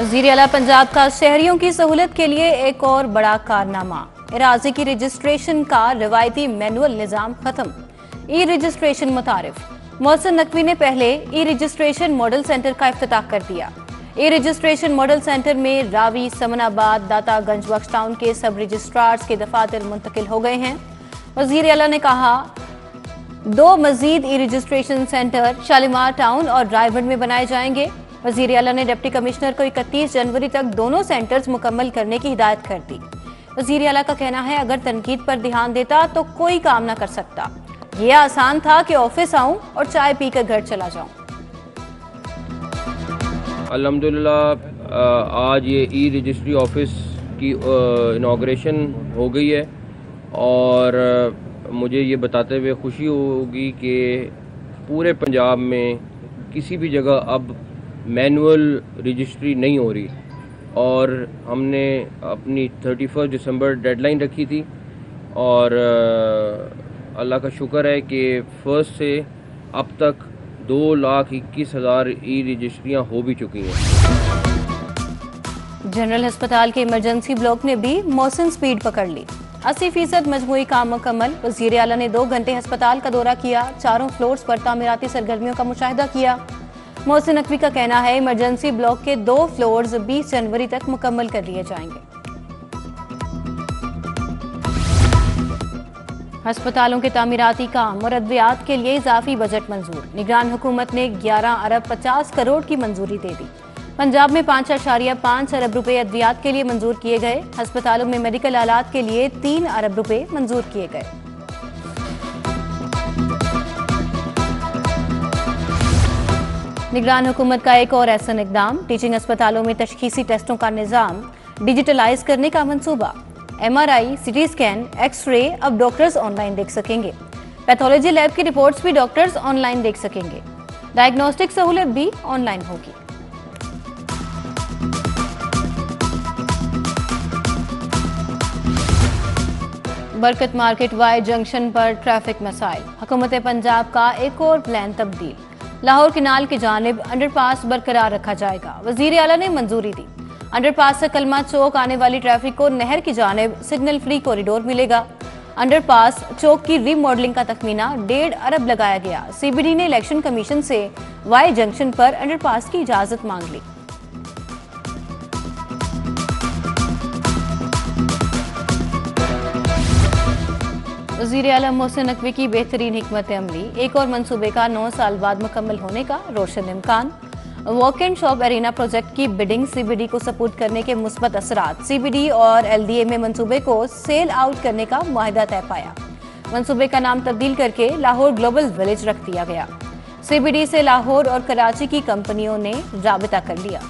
वज़ीर आला पंजाब का शहरियों की सहूलत के लिए एक और बड़ा कारनामा। इराज़े की रजिस्ट्रेशन का रवायती मैनुअल निज़ाम खत्म। ई रजिस्ट्रेशन मुतारिफ। मोहसिन नकवी ने पहले ई रजिस्ट्रेशन मॉडल सेंटर का इफ्तिताह कर दिया। ई रजिस्ट्रेशन मॉडल सेंटर में रावी, समनाबाद, दाता, गंजबख्श टाउन के सब रजिस्ट्रार्स के दफातर मुंतकिल हो गए हैं। वज़ीर आला ने कहा 2 मजीद ई रजिस्ट्रेशन सेंटर शालीमार टाउन और रायगढ़ में बनाए जाएंगे। वज़ीर आला ने डिप्टी कमिश्नर को 31 जनवरी तक दोनों सेंटर्स मुकम्मल करने की हिदायत कर दी। वज़ीर आला का कहना है अगर तनकीद पर ध्यान देता तो कोई काम ना कर सकता। ये आसान था कि ऑफिस आऊं और चाय पीकर घर चला जाऊं। अल्हम्दुलिल्लाह आज ये ई रजिस्ट्री ऑफिस की इनाग्रेशन हो गई है और मुझे ये बताते हुए खुशी होगी कि पूरे पंजाब में किसी भी जगह अब मैनुअल रजिस्ट्री नहीं हो रही और हमने अपनी 31 दिसंबर डेडलाइन रखी थी और अल्लाह का शुक्र है कि फर्स्ट से अब तक 2,21,000 ई रजिस्ट्रियाँ हो भी चुकी हैं। जनरल अस्पताल के इमरजेंसी ब्लॉक ने भी मौसम स्पीड पकड़ ली। 80% मजमूई काम मुकम्मल। वज़ीर आला ने 2 घंटे अस्पताल का दौरा किया। 4 फ्लोर्स पर तामीराती सरगर्मियों का मुशाहिदा किया। मोहसिन नकवी का कहना है इमरजेंसी ब्लॉक के 2 फ्लोर्स 20 जनवरी तक मुकम्मल कर लिए जाएंगे। अस्पतालों के तामीराती काम और अद्वियात के लिए इजाफी बजट मंजूर। निगरान हुकूमत ने 11 अरब 50 करोड़ की मंजूरी दे दी। पंजाब में 5.5 अरब रुपए अद्वियात के लिए मंजूर किए गए। अस्पतालों में मेडिकल आलात के लिए 3 अरब रुपए मंजूर किए गए। निगरान हुकूमत का एक और ऐसा इकदाम, टीचिंग अस्पतालों में तशखीसी टेस्टों का निज़ाम डिजिटलाइज करने का मंसूबा। MRI, CT स्कैन, एक्स-रे अब डॉक्टर्स ऑनलाइन देख सकेंगे। पैथोलॉजी लैब की रिपोर्ट्स भी डॉक्टर्स ऑनलाइन देख सकेंगे। डायग्नोस्टिक सहूलत भी ऑनलाइन होगी। बरकत मार्केट वाई जंक्शन पर ट्रैफिक मसाइल। हुकूमत पंजाब का एक और प्लान तब्दील। लाहौर किनाल की जानिब अंडरपास बरकरार रखा जाएगा। वज़ीर आला ने मंजूरी दी। अंडरपास से कलमा चौक आने वाली ट्रैफिक को नहर की जानिब सिग्नल फ्री कॉरिडोर मिलेगा। अंडरपास चौक की रीमॉडलिंग का तखमीना 1.5 अरब लगाया गया। CBD ने इलेक्शन कमीशन से वाई जंक्शन पर अंडरपास की इजाजत मांग ली। वज़ीर आला मोहसिन नकवी की बेहतरीन हिकमत अमली। एक और मंसूबे का 9 साल बाद मुकम्मल होने का रोशन इम्कान। Walk and shop arena project की बिडिंग CBD को सपोर्ट करने के मुस्बत असरात। CBD और LDA में मंसूबे को सेल आउट करने का मुआहिदा तय पाया। मंसूबे का नाम तब्दील करके लाहौर ग्लोबल विलेज रख दिया गया। CBD से लाहौर और कराची की कंपनियों ने राबिता कर लिया।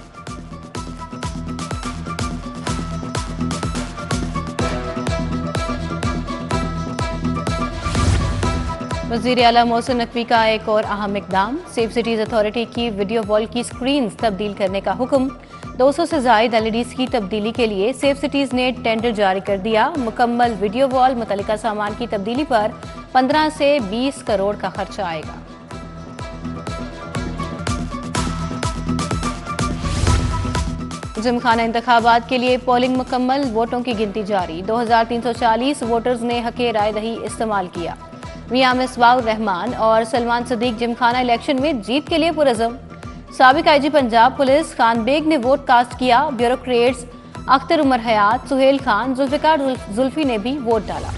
वज़ीर आला मोहसिन नकवी का एक और अहम इकदाम, सेफ सिटीज अथॉरिटी की वीडियो वॉल की स्क्रीन्स तब्दील करने का हुक्म। 200 से ज़ायद LEDs की तब्दीली के लिए सेफ सिटीज ने टेंडर जारी कर दिया। मुकम्मल वीडियो वॉल मुतल्लिका सामान की तब्दीली पर 15 से 20 करोड़ का खर्चा आएगा। जिमखाना इंतखाबात के लिए पोलिंग मुकम्मल, वोटों की गिनती जारी। 2340 वोटर्स ने हक़े राय दही इस्तेमाल किया। मियां मिसबाह रहमान और सलमान सदीक जिमखाना इलेक्शन में जीत के लिए पुरज़म। साबिक IG पंजाब पुलिस खान बेग ने वोट कास्ट किया। ब्यूरोक्रेट्स अख्तर उमर हयात, सुहेल खान, जुल्फ़िकार जुल्फ़ी ने भी वोट डाला।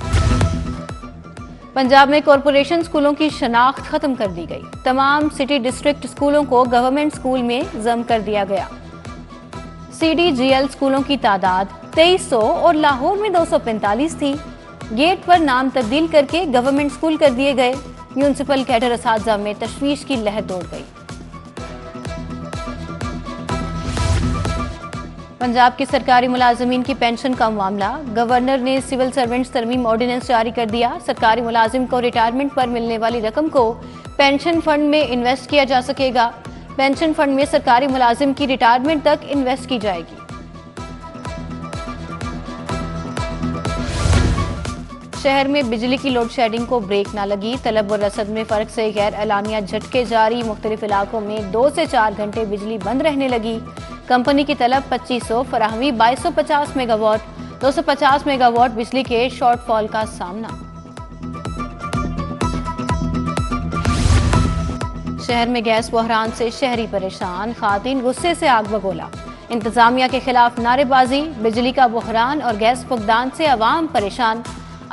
पंजाब में कॉरपोरेशन स्कूलों की शनाख्त खत्म कर दी गई। तमाम सिटी डिस्ट्रिक्ट स्कूलों को गवर्नमेंट स्कूल में जम कर दिया गया। CDGL स्कूलों की तादाद 2300 और लाहौर में 245 थी। गेट पर नाम तब्दील करके गवर्नमेंट स्कूल कर दिए गए। म्यूनिसिपल कैडर असातिज़ा में तशवीश की लहर दौड़ गई। पंजाब के सरकारी मुलाजिमीन की पेंशन का मामला, गवर्नर ने सिविल सर्वेंट्स तरमीम ऑर्डिनेंस जारी कर दिया। सरकारी मुलाजिम को रिटायरमेंट पर मिलने वाली रकम को पेंशन फंड में इन्वेस्ट किया जा सकेगा। पेंशन फंड में सरकारी मुलाजिम की रिटायरमेंट तक इन्वेस्ट की जाएगी। शहर में बिजली की लोड शेडिंग को ब्रेक न लगी। तलब और रसद में फर्क से गैर एलानिया झटके जारी। मुख्तलिफ इलाकों में 2 से 4 घंटे बिजली बंद रहने लगी। कंपनी की तलब 2500, फराहमी 2250 मेगावाट, 250 मेगावाट बिजली के शॉर्टफॉल का सामना। शहर में गैस बहरान से शहरी परेशान, खातिन गुस्से से आग बगोला। इंतजामिया के खिलाफ नारेबाजी, बिजली का बहरान और गैस फुकदान से अवाम परेशान।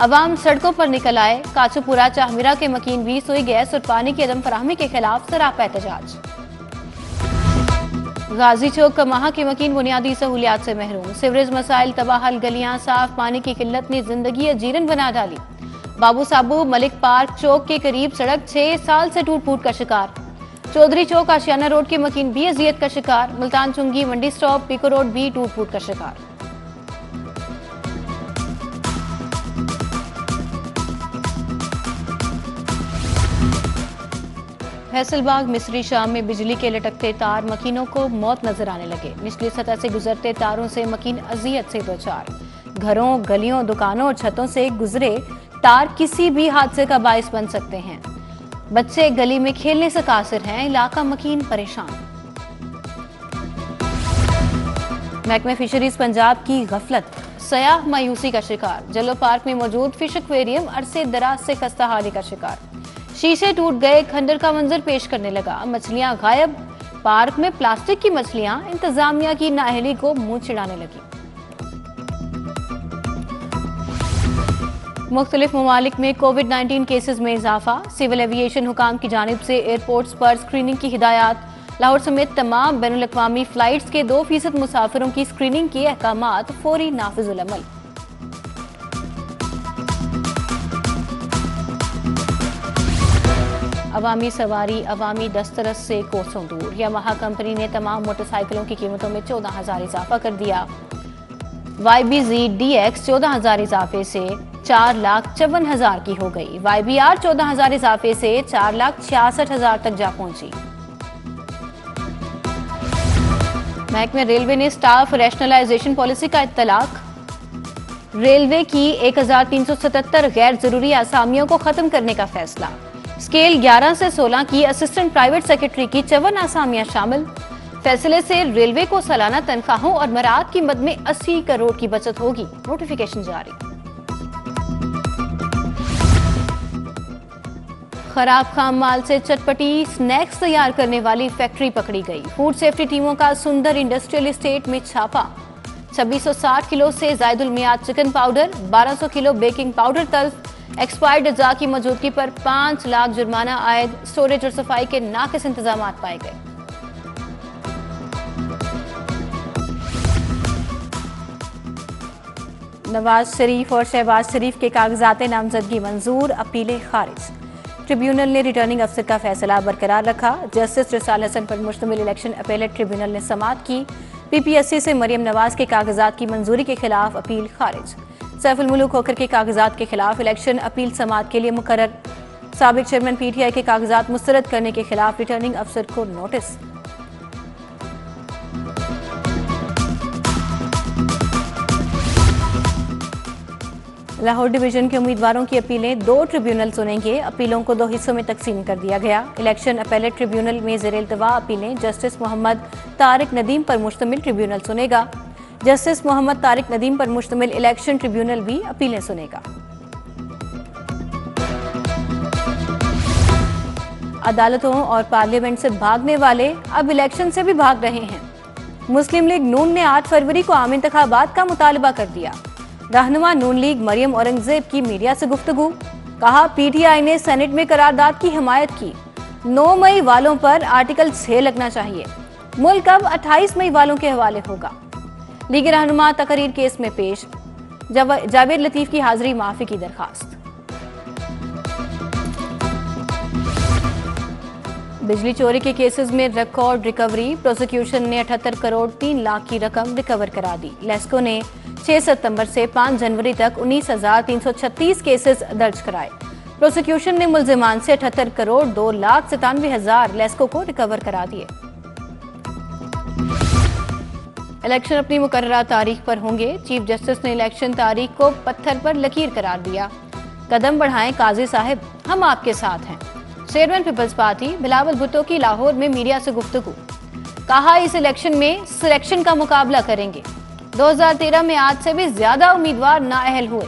अवाम सड़कों पर निकल आए। काचूपुरा चाहमीरा के मकीन भी सुई गैस और पानी की अदम फराहमी के खिलाफ सरापा एहतजाज। गाजी चौक कमाहा के मकीन बुनियादी सहूलियात से महरूम। सिवरेज मसाइल तबाहल, गलियां साफ, पानी की किल्लत ने जिंदगी अजीरन बना डाली। बाबू साबू मलिक पार्क चौक के करीब सड़क 6 साल से टूट फूट का शिकार। चौधरी चौक आशियाना रोड के मकीन भी अजियत का शिकार। मुल्तान चुंगी मंडी स्टॉप पीको रोड भी टूट फूट का शिकार। फैसलबाग मिस्री शाम में बिजली के लटकते तार मकीनों को मौत नजर आने लगे। निचली सतह से गुजरते तारों से मकीन अजियत से दो चार। घरों, गलियों, दुकानों और छतों से गुजरे तार किसी भी हादसे का बाइस बन सकते हैं। बच्चे गली में खेलने से कासिर हैं, इलाका मकीन परेशान। महकमे फिशरीज पंजाब की गफलत, सयाह मायूसी का शिकार। जलो पार्क में मौजूद फिश एक्वेरियम अरसे दराज से खस्ताहाली का शिकार। शीशे टूट गए, खंडर का मंजर पेश करने लगा। मछलियां गायब, पार्क में प्लास्टिक की मछलियां इंतजामिया की नाअहली को मुंह चिढ़ाने लगी। मुख्तलिफ ममालिक में कोविड-19 केसेस में इजाफा। सिविल एविएशन हुकाम की जानिब से एयरपोर्ट्स पर स्क्रीनिंग की हिदायत। लाहौर समेत तमाम बैनुल अक़वामी फ्लाइट्स के 2% मुसाफिरों की स्क्रीनिंग के अहकामात फौरी नाफिजुल अमल। अवामी सवारी अवामी दस्तरस से कोसों दूर। यामाहा कंपनी ने तमाम मोटरसाइकिलों की कीमतों में 14,000 इजाफा कर दिया। YBZ DX 14,000 इजाफे से 4,54,000 की हो गई। YBR 14,000 इजाफे से 4,66,000 तक जा पहुंची। महकमे रेलवे ने स्टाफ रैशनलाइजेशन पॉलिसी का इत्तलाक। रेलवे की 1,377 गैर जरूरी आसामियों को खत्म करने का फैसला। स्केल 11 से 16 की असिस्टेंट प्राइवेट सेक्रेटरी की 54 आसामियां शामिल। फैसले से रेलवे को सालाना तनख्वाहों और मराद की मद में 80 करोड़ की बचत होगी। नोटिफिकेशन जारी। खराब खाम माल से चटपटी स्नैक्स तैयार करने वाली फैक्ट्री पकड़ी गई। फूड सेफ्टी टीमों का सुंदर इंडस्ट्रियल एस्टेट में छापा। 2660 किलो से जायदुल मियाद चिकन पाउडर, 1200 किलो बेकिंग पाउडर तल्फ। एक्सपायर्ड अज्जा की मौजूदगी पर 5 लाख जुर्माना आयद। स्टोरेज और सफाई के नाकिस इंतजामात पाए गए। नवाज शरीफ और शहबाज शरीफ के कागजात नामजदगी मंजूर, अपीलें खारिज। ट्रिब्यूनल ने रिटर्निंग अफसर का फैसला बरकरार रखा। जस्टिस रिसाल हसन पर मुश्तमिल इलेक्शन अपीलेट ट्रिब्यूनल ने समाअत की। PPSC से मरियम नवाज के कागजात की मंजूरी के खिलाफ अपील खारिज। सैफुल मुल्क होकर के कागजात के खिलाफ इलेक्शन अपील समाअत के लिए मुकर्रर। साबिक चेयरमैन PTI के कागजात मुस्तरद करने के खिलाफ रिटर्निंग अफसर को नोटिस। लाहौर डिवीजन के उम्मीदवारों की अपीलें 2 ट्रिब्यूनल सुनेंगे। अपीलों को 2 हिस्सों में तकसीम कर दिया गया। इलेक्शन अपीलेट ट्रिब्यूनल में ज़ेर इल्तवा अपीलें जस्टिस मोहम्मद तारिक नदीम पर मुश्तमिल ट्रिब्यूनल सुनेगा। जस्टिस मोहम्मद तारिक नदीम पर मुश्तमिल इलेक्शन ट्रिब्यूनल भी अपीलें सुनेगा। अदालतों और पार्लियामेंट से भागने वाले अब इलेक्शन से भी भाग रहे हैं। मुस्लिम लीग नून ने 8 फरवरी को आम इंतखाबात का मुतालबा कर दिया। रहनुमा नून लीग मरियम औरंगजेब की मीडिया से गुफ्तगू। कहा PTI ने सेनेट में करारदाद की हिमायत की। 9 मई वालों पर आर्टिकल 6 लगना चाहिए। मुल्क अब 28 मई वालों के हवाले होगा। लीग रहनुमा तकरीर केस में पेश। जावेद लतीफ की हाजिरी माफी की दरखास्त। बिजली चोरी के केसेस में रिकॉर्ड रिकवरी। प्रोसिक्यूशन ने 78 करोड़ 3 लाख की रकम रिकवर करा दी। लेस्को ने 6 सितंबर से 5 जनवरी तक 19,336 केसेस दर्ज कराए। प्रोसिक्यूशन ने मुल्जिमान से 78 करोड़ 2,97,000 लेस्को को रिकवर करा दिए। इलेक्शन अपनी मुकर्ररा तारीख पर होंगे। चीफ जस्टिस ने इलेक्शन तारीख को पत्थर पर लकीर करार दिया। कदम बढ़ाएं काजी साहब, हम आपके साथ हैं। चेयरमैन पीपल्स पार्टी बिलावल भुट्टो की लाहौर में मीडिया से गुफ्तगू। कहा इस इलेक्शन में सिलेक्शन का मुकाबला करेंगे। 2013 में आज से भी ज्यादा उम्मीदवार नाअहल हुए।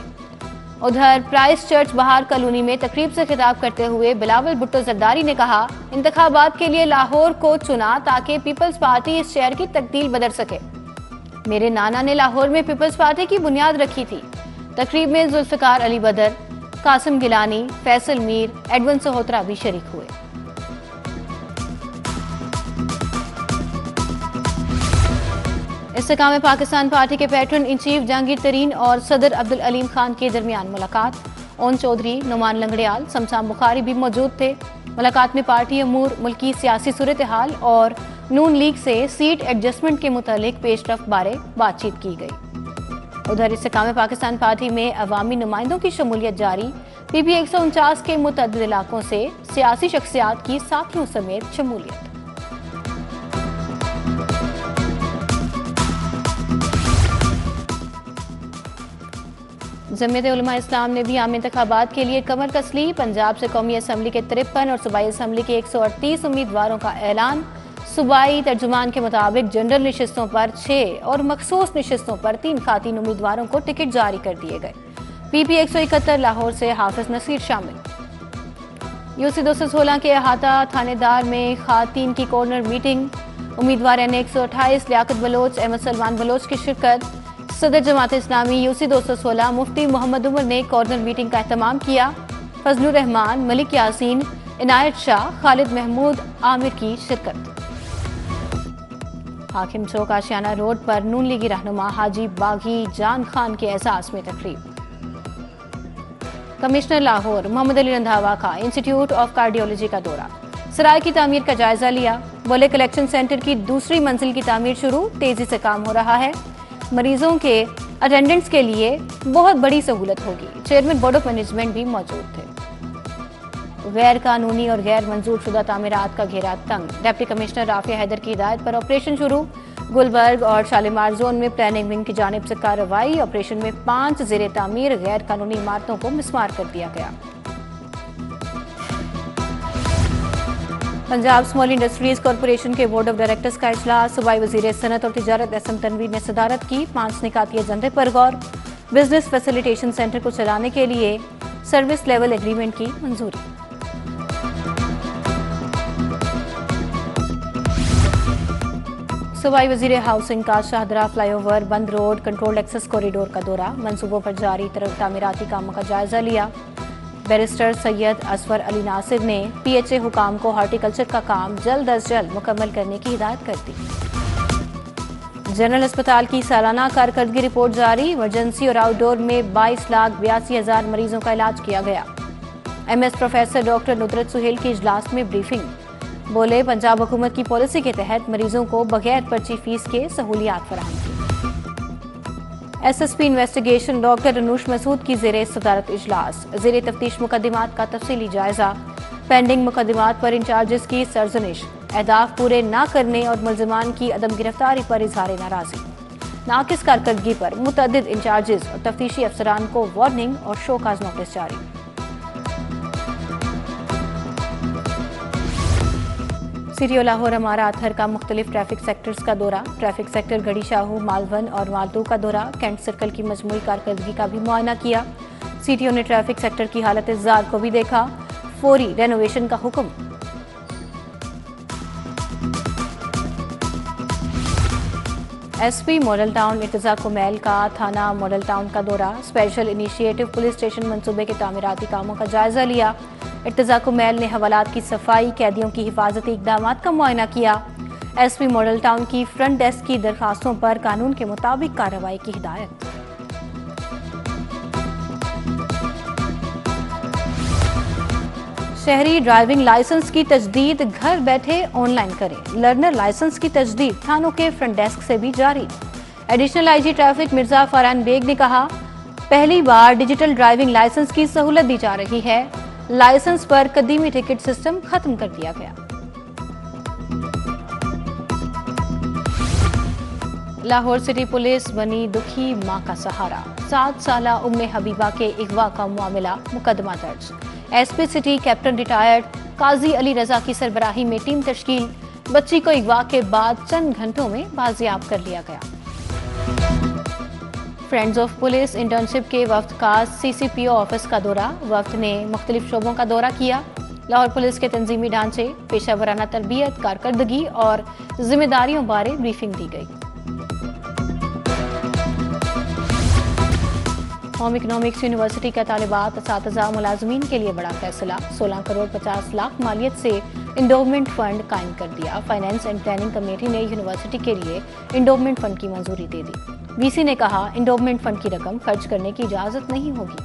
उधर प्राइस चर्च बहार कॉलोनी में तकरीब से खिताब करते हुए बिलावल भुट्टो जरदारी ने कहा, इंतखाबात के लिए लाहौर को चुना ताकि पीपल्स पार्टी इस शहर की तकदीर बदल सके। मेरे नाना ने लाहौर में पीपल्स पार्टी की बुनियाद रखी थी। तकरीब में जुल्फिकार अली बदर, कासिम गिलानी, फैसल मीर, एडवन सहोत्रा भी शरीक हुए। इस्तेकाम पाकिस्तान पार्टी के पैटर्न इन चीफ जहांगीर तरीन और सदर अब्दुल अलीम खान के दरमियान मुलाकात। ओन चौधरी, नुमान लंगड़ियाल, शमशान बुखारी भी मौजूद थे। मुलाकात में पार्टी अमूर, मुल्की सियासी सूरत हाल और नून लीग से सीट एडजस्टमेंट के मुतालिक पेशरफ बारे बातचीत की गई। उधर इस्तेकाम पाकिस्तान पार्टी में अवामी नुमाइंदों की शमूलियत जारी। पीपी 149 के मुतअद्दिद इलाकों से सियासी शख्सियात की साथियों समेत शमूलियत। जमीयत उलमा इस्लाम ने भी आम इंतखाबात के लिए कमर कस ली। पंजाब से कौमी असम्बली के 53 और सूबाई असम्बली के 138 उम्मीदवारों का ऐलान। सूबाई तर्जुमान के मुताबिक जनरल नशिस्तों पर 6 और मखसूस नशिस्तों पर 3 खातीन उम्मीदवारों को टिकट जारी कर दिए गए। पीपी 171 लाहौर से हाफिज नसीर शामिल। यूसी 216 के अहाता थानेदार में खातीन की कॉर्नर मीटिंग। उम्मीदवार एन 128 लियाकत बलोच, अहमद सलमान बलोच की शिरकत। सदर जमात इस्लामी यूसी 216 मुफ्ती मोहम्मद उमर ने कॉर्नर मीटिंग का एहतमाम किया। फजलुर रहमान, मलिक यासीन, इनायत शाह, खालिद महमूद आमिर की शिरकत। हाकिम चौक आशियाना रोड पर नून लीगी रहनुमा हाजी बागी जान खान के एजाज में तकरीब। कमिश्नर लाहौर मोहम्मद अली रंधावा का इंस्टीट्यूट ऑफ कार्डियोलॉजी का दौरा। सराय की तामीर का जायजा लिया। बोले कलेक्शन सेंटर की दूसरी मंजिल की तामीर शुरू, तेजी से काम हो रहा है। मरीजों के अटेंडेंट्स के लिए बहुत बड़ी सहूलत होगी। चेयरमैन बोर्ड ऑफ मैनेजमेंट भी मौजूद थे। गैर कानूनी और गैर मंजूर शुदा तामीरात का घेरा तंग। डिप्टी कमिश्नर राफिया हैदर की हिदायत पर ऑपरेशन शुरू। गुलबर्ग और शालीमार जोन में प्लानिंग विंग की जानिब से कार्रवाई। ऑपरेशन में 5 ज़ेरे तामीर गैर कानूनी इमारतों को मिसमार कर दिया गया। पंजाब स्मॉल इंडस्ट्रीज कॉरपोरेशन के बोर्ड ऑफ डायरेक्टर्स का इजलास। सूबाई वजीर सनत और तिजारत एसएम तनवीर ने सदारत की। 5 निकाती एजेंडे पर गौर। बिजनेस फैसिलिटेशन सेंटर को चलाने के लिए सर्विस लेवल एग्रीमेंट की मंजूरी। सूबाई वजीर हाउसिंग का शाहदरा फ्लाईओवर, बंद रोड, कंट्रोल एक्सेस कॉरिडोर का दौरा। मंसूबों पर जारी तामीराती कामों का जायजा लिया। बैरिस्टर सैयद असफर अली नासिर ने पीएचए हुकाम को हार्टिकल्चर का काम जल्द अज जल्द मुकम्मल करने की हिदायत कर दी। जनरल अस्पताल की सालाना कारकर्दगी रिपोर्ट जारी। इमरजेंसी और आउटडोर में 22,82,000 मरीजों का इलाज किया गया। एमएस प्रोफेसर डॉक्टर नुदरत सुहेल की इजलास में ब्रीफिंग। बोले पंजाब हुकूमत की पॉलिसी के तहत मरीजों को बगैर पर्ची फीस के सहूलियात फराहम की। SSP investigation doctor Anush Masood की ज़ेरे सदारत इजलास। ज़ेरे तफ्तीश मुकदमात का तफसीली जायजा। पेंडिंग मुकदमात पर इंचार्जेस की सरजनिश। अहदाफ पूरे न करने और मुलजमान की अदम गिरफ्तारी पर इजहार नाराजी। नाकिस कारकर्दगी पर मुतअद्दिद इंचार्जेस और तफ्तीशी अफसरान को वार्निंग और शोकाज नोटिस जारी। सिटी और लाहौर हमारा अथर का मुख्तलिफ ट्रैफिक सेक्टर्स का दौरा। ट्रैफिक सेक्टर गढ़ी शाहू, मालवन और मालदू का दौरा। कैंट सर्कल की मजमूई कारकर्दगी का भी मुआयना किया। सीटीओ ने ट्रैफिक सेक्टर की हालत ज़ार को भी देखा। फौरी रेनोवेशन का हुक्म। एसपी मॉडल टाउन इर्तिजा कुमैल का थाना मॉडल टाउन का दौरा। स्पेशल इनिशिएटिव पुलिस स्टेशन मंसूबे के तामीराती कामों का जायजा लिया। इर्तिजा कुमैल ने हवालात की सफाई, कैदियों की हिफाजती इकदामात का मुआयना किया। एसपी मॉडल टाउन की फ्रंट डेस्क की दरखास्तों पर कानून के मुताबिक कार्रवाई की हिदायत। शहरी ड्राइविंग लाइसेंस की तजदीद घर बैठे ऑनलाइन करें। लर्नर लाइसेंस की तजदीद थानों के फ्रंट डेस्क से भी जारी। Additional IG traffic Mirza Farhan Baig ने कहा, पहली बार डिजिटल ड्राइविंग लाइसेंस की सहूलत दी जा रही है। लाइसेंस पर कदीमी टिकट सिस्टम खत्म कर दिया गया। लाहौर सिटी पुलिस बनी दुखी मां का सहारा। 7 साला उम्मे हबीबा के अगवा का मामला, मुकदमा दर्ज। एसपी सिटी कैप्टन रिटायर्ड काजी अली रजा की सरबराही में टीम तश्कील। बच्ची को अगवा के बाद चंद घंटों में बाजियाब कर लिया गया। फ्रेंड्स ऑफ पुलिस इंटर्नशिप के वफ्द का CCPO ऑफिस का दौरा। वफ्द ने मुख्तलिफ शोबों का दौरा किया। लाहौर पुलिस के तंजीमी ढांचे, पेशा वराना तरबियत, कारकर्दगी और जिम्मेदारियों बारे ब्रीफिंग दी गई। होम इकनॉमिक्स यूनिवर्सिटी का तालिबात असातिज़ा मुलाजमीन के लिए बड़ा फैसला। 16 करोड़ 50 लाख मालियत से इंडोवमेंट फंड कायम कर दिया। फाइनेंस एंड प्लानिंग कमेटी ने यूनिवर्सिटी के लिए इंडोवमेंट फंड की मंजूरी दे दी। VC ने कहा, इंडोवमेंट फंड की रकम खर्च करने की इजाजत नहीं होगी।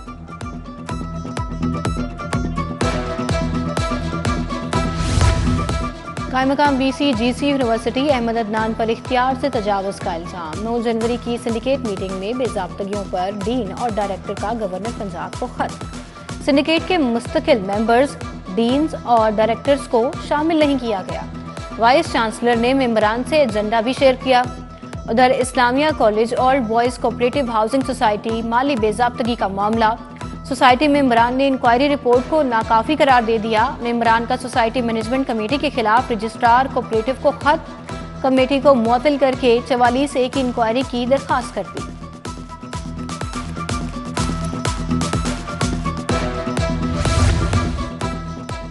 कायम-मकाम VC GC university Ahmad Adnan पर इख्तियार से तजावुज़ का इल्जाम। 9 जनवरी की सिंडिकेट मीटिंग में बेज़ाब्तगियों पर डीन और डायरेक्टर का गवर्नर पंजाब को खत। सिंडिकेट के मुस्तकिल मेंबर्स, डीन्स और डायरेक्टर्स को शामिल नहीं किया गया। वाइस चांसलर ने मेंबरान से एजेंडा भी शेयर किया। उधर Islamia college old boys cooperative housing society माली बेज़ाब्तगी का मामला। सोसाइटी मेंबरान ने इंक्वायरी रिपोर्ट को नाकाफी करार दे दिया। मेंबरान का सोसाइटी मैनेजमेंट कमेटी के खिलाफ रजिस्ट्रार कोऑपरेटिव को खत। कमेटी को मुअत्तल करके 44A की इंक्वायरी की दरखास्त कर दी।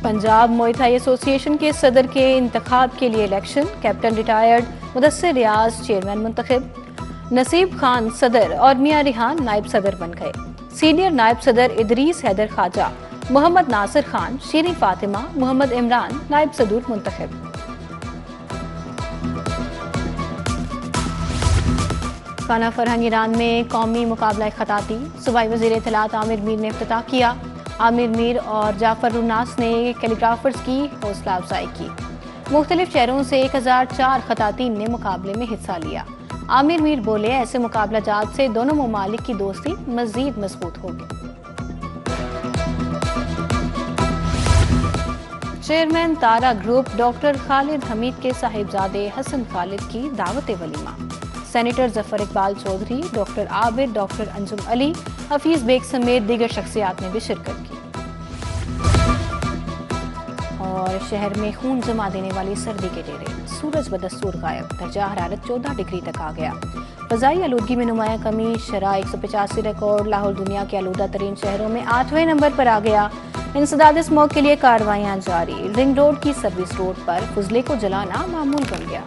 पंजाब मुई थाई एसोसिएशन के सदर के इंतखाब के लिए इलेक्शन। कैप्टन रिटायर्ड मुदस्सिर रियाज चेयरमैन मुंतखब। नसीब खान सदर और मियां रिहान नायब सदर बन गए। सीनियर नायब सदर इदरीस हैदर खाजा, मोहम्मद नासिर खान, शीरी फातिमा, मोहम्मद इमरान नायब सदर मुंतखब। खाना फरहंग ईरान में कौमी मुकाबला खताती। सूबाई वज़ीर इत्तलात आमिर मीर ने इफ्तिताह किया। आमिर मीर और जाफर रुन्नास ने कैलीग्राफर्स की हौसला अफजाई की। मुख्तलिफ शहरों से 1004 खतातीन ने मुकाबले में हिस्सा लिया। आमिर मीर बोले, ऐसे मुकाबला जात से दोनों ममालिक की दोस्ती मजीद मजबूत होगी। Chairman Tara group doctor Khalid Hameed के साहिबजादे हसन खालिद की दावत वलीमा। Senator Zafar Iqbal Chaudhry, doctor Abid, doctor Anjum Ali, Hafeez Baig समेत दीगर शख्सियात ने भी शिरकत की। और शहर में खून जमा देने वाली सर्दी के डेरे। सूरज बदस्तूर गायब। दर्जा हरारत 14 डिग्री तक आ गया। फ़ज़ाई आलूदगी में नुमाया कमी। शरह 185 रिकॉर्ड। लाहौर दुनिया के आलूदा तरीन शहरों में 8वें नंबर पर आ गया। इंसदाद स्मॉग के लिए कार्रवाइयां जारी। रिंग रोड की सर्विस रोड पर फुजले को जलाना मामूल बन गया।